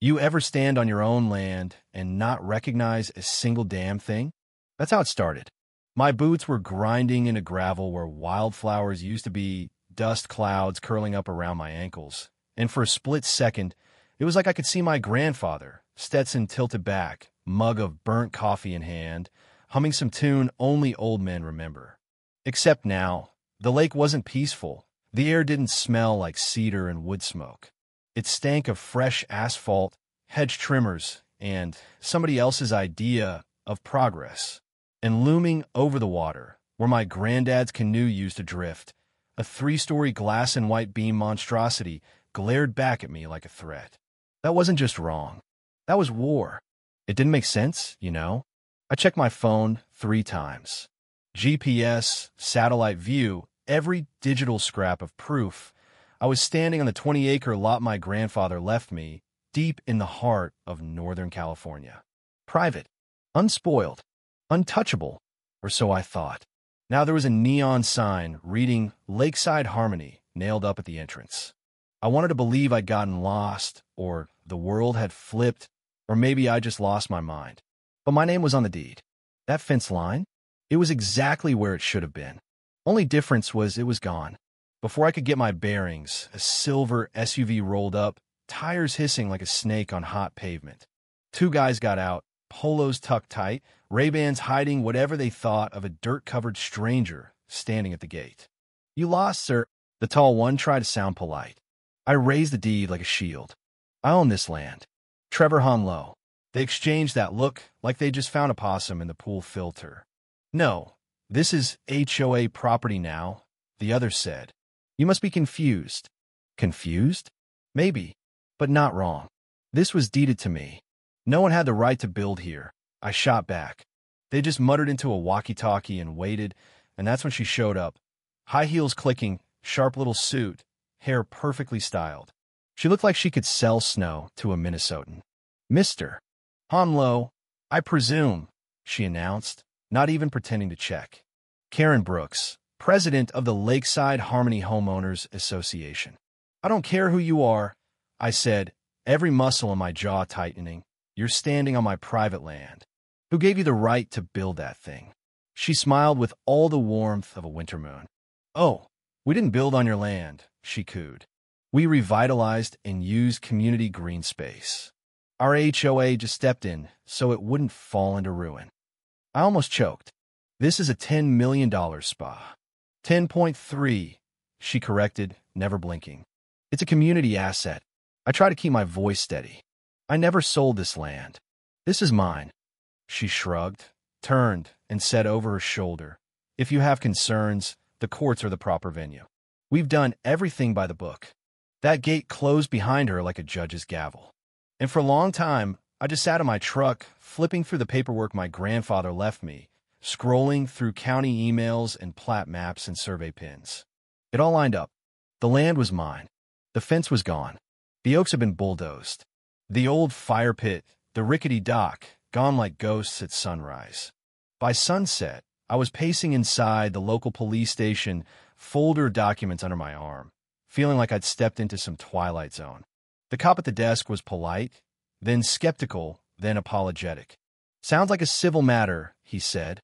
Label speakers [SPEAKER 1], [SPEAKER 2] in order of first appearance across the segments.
[SPEAKER 1] You ever stand on your own land and not recognize a single damn thing? That's how it started. My boots were grinding into gravel where wildflowers used to be, dust clouds curling up around my ankles. And for a split second, it was like I could see my grandfather, Stetson tilted back, mug of burnt coffee in hand, humming some tune only old men remember. Except now, the lake wasn't peaceful. The air didn't smell like cedar and wood smoke. It stank of fresh asphalt, hedge trimmers, and somebody else's idea of progress. And looming over the water, where my granddad's canoe used to drift, a 3-story glass and white beam monstrosity glared back at me like a threat. That wasn't just wrong. That was war. It didn't make sense, you know? I checked my phone 3 times. GPS, satellite view, every digital scrap of proof. I was standing on the 20-acre lot my grandfather left me, deep in the heart of Northern California. Private, unspoiled, untouchable, or so I thought. Now there was a neon sign reading Lakeside Harmony nailed up at the entrance. I wanted to believe I'd gotten lost, or the world had flipped, or maybe I just lost my mind. But my name was on the deed. That fence line? It was exactly where it should have been. Only difference was it was gone. Before I could get my bearings, a silver SUV rolled up, tires hissing like a snake on hot pavement. 2 guys got out, polos tucked tight, Ray-Bans hiding whatever they thought of a dirt-covered stranger standing at the gate. "You lost, sir." The tall one tried to sound polite. I raised the deed like a shield. "I own this land." Trevor hung low. They exchanged that look like they just found a possum in the pool filter. "No, this is HOA property now," the other said. "You must be confused." Confused? Maybe, but not wrong. This was deeded to me. No one had the right to build here. I shot back. They just muttered into a walkie-talkie and waited, and that's when she showed up. High heels clicking, sharp little suit, hair perfectly styled. She looked like she could sell snow to a Minnesotan. "Mr. Honlo, I presume," she announced, not even pretending to check. "Karen Brooks, president of the Lakeside Harmony Homeowners Association." "I don't care who you are," I said, every muscle in my jaw tightening. "You're standing on my private land. Who gave you the right to build that thing?" She smiled with all the warmth of a winter moon. "Oh, we didn't build on your land," she cooed. "We revitalized and used community green space. Our HOA just stepped in so it wouldn't fall into ruin." I almost choked. "This is a $10 million spa." 10.3, she corrected, never blinking. "It's a community asset." I try to keep my voice steady. "I never sold this land. This is mine." She shrugged, turned, and said over her shoulder, "If you have concerns, the courts are the proper venue. We've done everything by the book." That gate closed behind her like a judge's gavel. And for a long time, I just sat in my truck, flipping through the paperwork my grandfather left me, scrolling through county emails and plat maps and survey pins. It all lined up. The land was mine. The fence was gone. The oaks had been bulldozed. The old fire pit, the rickety dock, gone like ghosts at sunrise. By sunset, I was pacing inside the local police station, folder of documents under my arm, feeling like I'd stepped into some twilight zone. The cop at the desk was polite, then skeptical, then apologetic. "Sounds like a civil matter," he said,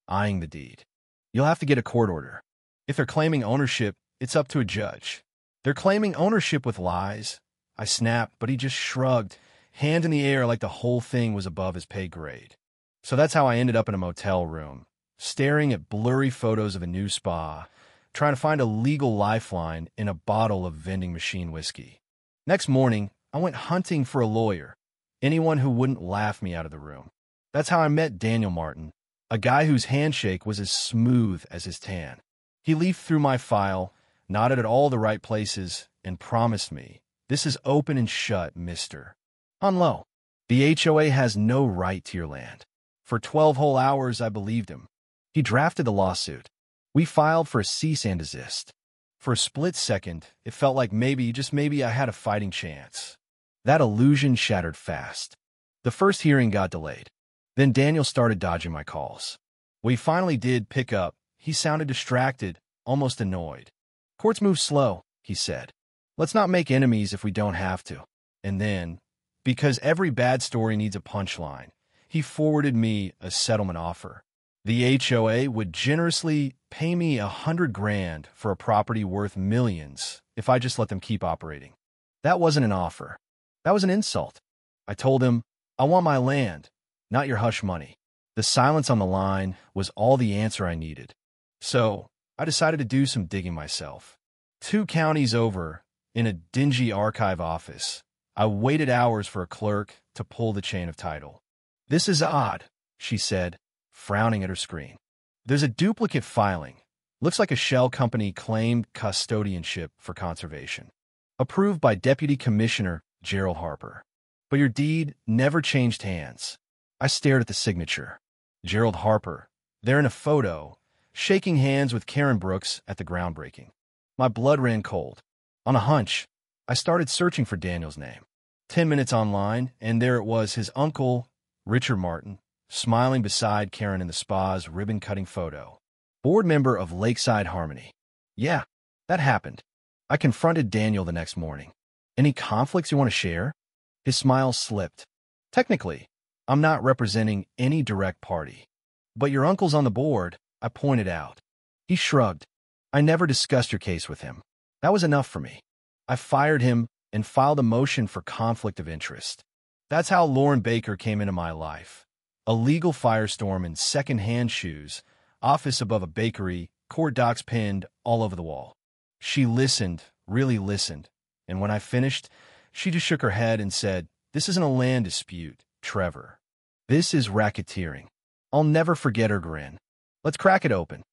[SPEAKER 1] eyeing the deed. "You'll have to get a court order. If they're claiming ownership, it's up to a judge." "They're claiming ownership with lies," I snapped, but he just shrugged, hand in the air like the whole thing was above his pay grade. So that's how I ended up in a motel room, staring at blurry photos of a new spa, trying to find a legal lifeline in a bottle of vending machine whiskey. Next morning, I went hunting for a lawyer, anyone who wouldn't laugh me out of the room. That's how I met Daniel Martin, a guy whose handshake was as smooth as his tan. He leafed through my file, nodded at all the right places, and promised me, "This is open and shut, mister. Unlow. The HOA has no right to your land." For 12 whole hours, I believed him. He drafted the lawsuit. We filed for a cease and desist. For a split second, it felt like maybe, just maybe, I had a fighting chance. That illusion shattered fast. The first hearing got delayed. Then Daniel started dodging my calls. When he finally did pick up, he sounded distracted, almost annoyed. "Courts move slow," he said. "Let's not make enemies if we don't have to." And then, Because every bad story needs a punchline, he forwarded me a settlement offer. The HOA would generously pay me $100,000 for a property worth millions if I just let them keep operating. That wasn't an offer. That was an insult. I told him, I want my land, not your hush money. The silence on the line was all the answer I needed. So I decided to do some digging myself. 2 counties over, in a dingy archive office, I waited hours for a clerk to pull the chain of title. This is odd, she said, frowning at her screen. There's a duplicate filing. Looks like a shell company claimed custodianship for conservation. Approved by Deputy Commissioner Gerald Harper. But your deed never changed hands. I stared at the signature. Gerald Harper, there in a photo, shaking hands with Karen Brooks at the groundbreaking. My blood ran cold. On a hunch, I started searching for Daniel's name. 10 minutes online, and there it was, his uncle, Richard Martin, smiling beside Karen in the spa's ribbon-cutting photo. Board member of Lakeside Harmony. Yeah, that happened. I confronted Daniel the next morning. Any conflicts you want to share? His smile slipped. Technically, I'm not representing any direct party. But your uncle's on the board, I pointed out. He shrugged. I never discussed your case with him. That was enough for me. I fired him and filed a motion for conflict of interest. That's how Lauren Baker came into my life. A legal firestorm in second-hand shoes, office above a bakery, court docs pinned all over the wall. She listened, really listened, and when I finished, she just shook her head and said, "This isn't a land dispute, Trevor. This is racketeering." I'll never forget her grin. Let's crack it open.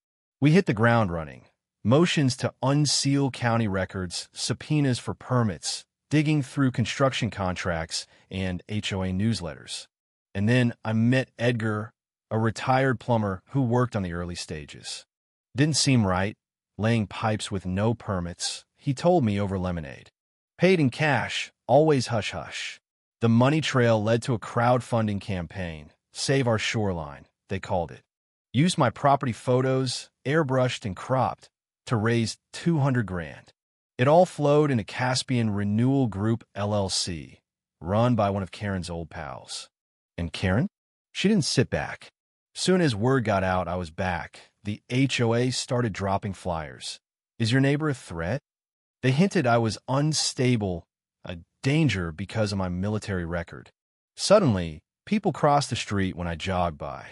[SPEAKER 1] We hit the ground running. Motions to unseal county records, subpoenas for permits, digging through construction contracts and HOA newsletters. And then I met Edgar, a retired plumber who worked on the early stages. Didn't seem right, laying pipes with no permits, he told me over lemonade. Paid in cash, always hush-hush. The money trail led to a crowdfunding campaign, Save Our Shoreline, they called it. Used my property photos, airbrushed and cropped, to raise $200,000. It all flowed into Caspian Renewal Group LLC, run by one of Karen's old pals. And Karen? She didn't sit back. Soon as word got out I was back, the HOA started dropping flyers. Is your neighbor a threat? They hinted I was unstable, a danger because of my military record. Suddenly, people crossed the street when I jogged by.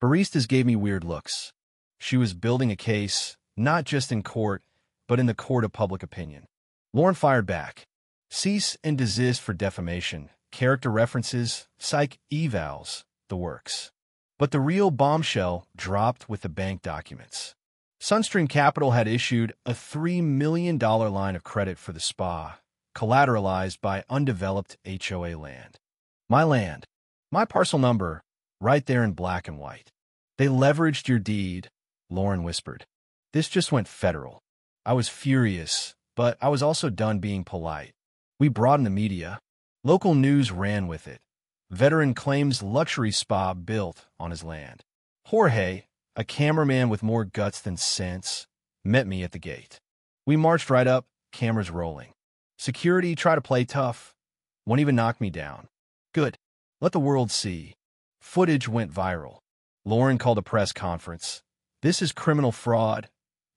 [SPEAKER 1] Baristas gave me weird looks. She was building a case, not just in court, but in the court of public opinion. Lauren fired back. Cease and desist for defamation, character references, psych evals, the works. But the real bombshell dropped with the bank documents. Sunstream Capital had issued a $3 million line of credit for the spa, collateralized by undeveloped HOA land. My land, my parcel number, right there in black and white. They leveraged your deed, Lauren whispered. This just went federal. I was furious, but I was also done being polite. We brought in the media. Local news ran with it. Veteran claims luxury spa built on his land. Jorge, a cameraman with more guts than sense, met me at the gate. We marched right up, cameras rolling. Security tried to play tough. Won't even knock me down. Good. Let the world see. Footage went viral. Lauren called a press conference. This is criminal fraud,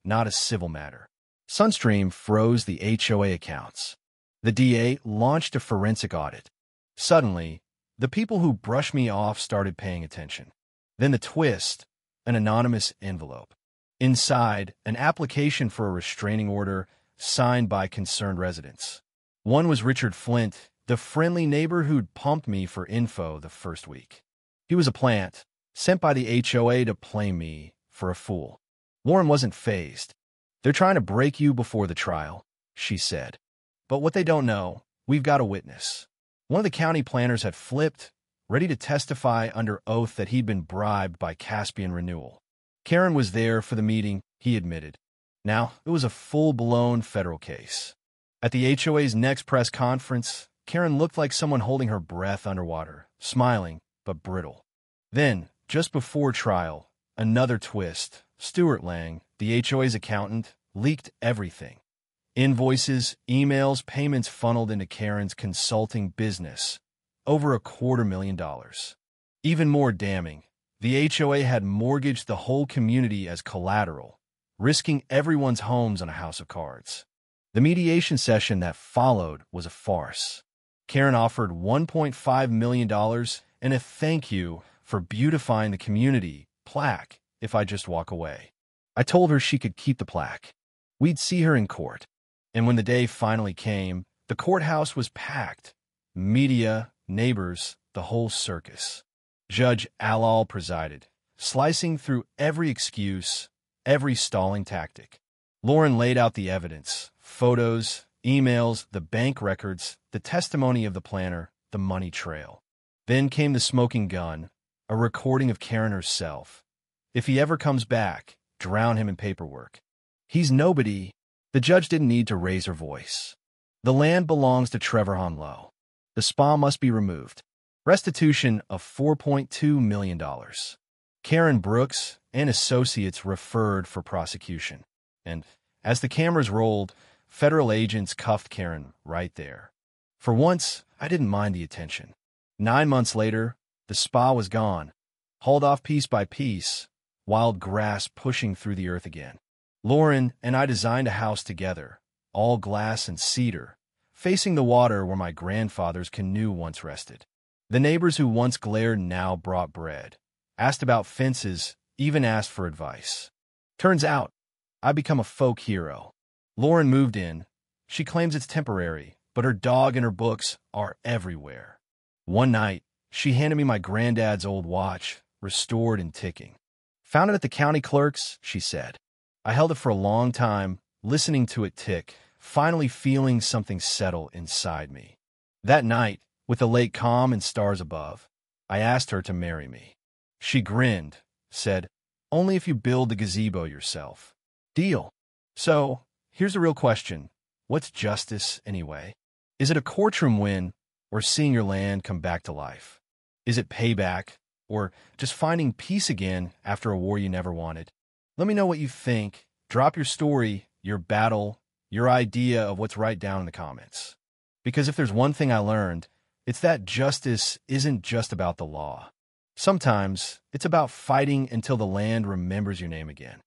[SPEAKER 1] not a civil matter. Sunstream froze the HOA accounts. The DA launched a forensic audit. Suddenly, the people who brushed me off started paying attention. Then the twist, an anonymous envelope. Inside, an application for a restraining order signed by concerned residents. One was Richard Flint, the friendly neighbor who'd pumped me for info the first week. He was a plant, sent by the HOA to play me for a fool. Lauren wasn't fazed. They're trying to break you before the trial, she said. But what they don't know, we've got a witness. One of the county planners had flipped, ready to testify under oath that he'd been bribed by Caspian Renewal. Karen was there for the meeting, he admitted. Now, it was a full-blown federal case. At the HOA's next press conference, Karen looked like someone holding her breath underwater, smiling, but brittle. Then, just before trial, another twist. Stuart Lang, the HOA's accountant, leaked everything. Invoices, emails, payments funneled into Karen's consulting business, over $250,000. Even more damning, the HOA had mortgaged the whole community as collateral, risking everyone's homes on a house of cards. The mediation session that followed was a farce. Karen offered $1.5 million and a thank you for beautifying the community plaque if I just walk away. I told her she could keep the plaque. We'd see her in court. And when the day finally came, the courthouse was packed. Media, neighbors, the whole circus. Judge Alal presided, slicing through every excuse, every stalling tactic. Lauren laid out the evidence, photos, emails, the bank records, the testimony of the planner, the money trail. Then came the smoking gun, a recording of Karen herself. If he ever comes back, drown him in paperwork. He's nobody. The judge didn't need to raise her voice. The land belongs to Trevor Honlow. The spa must be removed. Restitution of $4.2 million. Karen Brooks and associates referred for prosecution. And as the cameras rolled, federal agents cuffed Karen right there. For once, I didn't mind the attention. 9 months later, the spa was gone, hauled off piece by piece, wild grass pushing through the earth again. Lauren and I designed a house together, all glass and cedar, facing the water where my grandfather's canoe once rested. The neighbors who once glared now brought bread, asked about fences, even asked for advice. Turns out, I've become a folk hero. Lauren moved in. She claims it's temporary, but her dog and her books are everywhere. One night, she handed me my granddad's old watch, restored and ticking. Found it at the county clerk's, she said. I held it for a long time, listening to it tick, finally feeling something settle inside me. That night, with the lake calm and stars above, I asked her to marry me. She grinned, said, "Only if you build the gazebo yourself." Deal. So, here's the real question. What's justice, anyway? Is it a courtroom win, or seeing your land come back to life? Is it payback, or just finding peace again after a war you never wanted? Let me know what you think. Drop your story, your battle, your idea of what's right down in the comments. Because if there's one thing I learned, it's that justice isn't just about the law. Sometimes it's about fighting until the land remembers your name again.